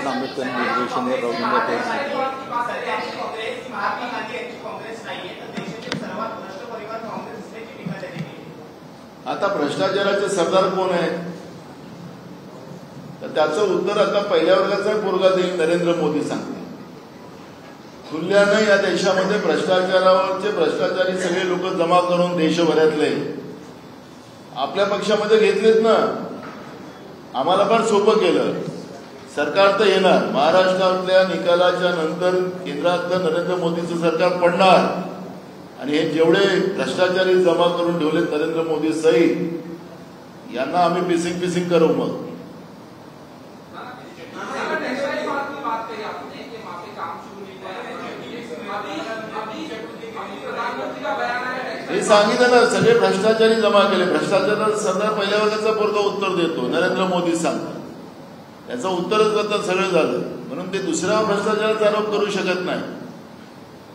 बाबासाहेब आंबेडकर निर्देशांवर रवींद्र केस आता भ्रष्टाचाराचे सरदार कोण आहे तर त्याचं उत्तर आता पहिल्या वर्गाचा पोरगा देईल नरेंद्र मोदी सांगते। तुल्याने या देशामध्ये भ्रष्टाचारी सगळे लोक जमा करून देशभरातले आपल्या पक्षामध्ये घेतलेत ना। आम्हाला पण सोपं केलं। सरकार तर येणार, महाराष्ट्रातल्या निकालाच्या नंतर केंद्रातलं नरेंद्र मोदीचं सरकार पडणार आणि हे जेवढे भ्रष्टाचारी जमा करून ठेवलेत नरेंद्र मोदी सहित यांना आम्ही पिसिंग करू। मग हे सांगितलं ना, सगळे भ्रष्टाचारी जमा केले। भ्रष्टाचाराचा सरदार पहिल्या वर्गाचा पोरगा उत्तर देतो, नरेंद्र मोदी सांगतात, त्याचं उत्तरच आता सगळं झालं। म्हणून ते दुसऱ्या भ्रष्टाचाराचा आरोप करू शकत नाही।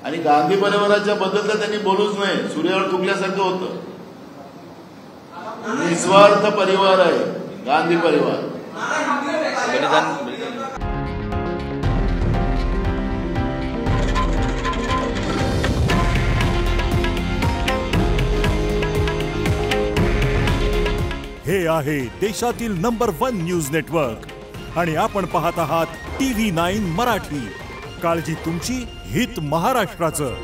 आणि गांधी परिवाराच्या बद्दल तर त्यांनी बोलूच नाही, सूर्यावर थुकल्यासारखं होतं। निस्वार्थ परिवार आहे गांधी परिवार। हे आहे देशातील नंबर 1 न्यूज नेटवर्क आणि आपण पाहत आहात TV9 मराठी। काळजी तुमची, हित महाराष्ट्राचं।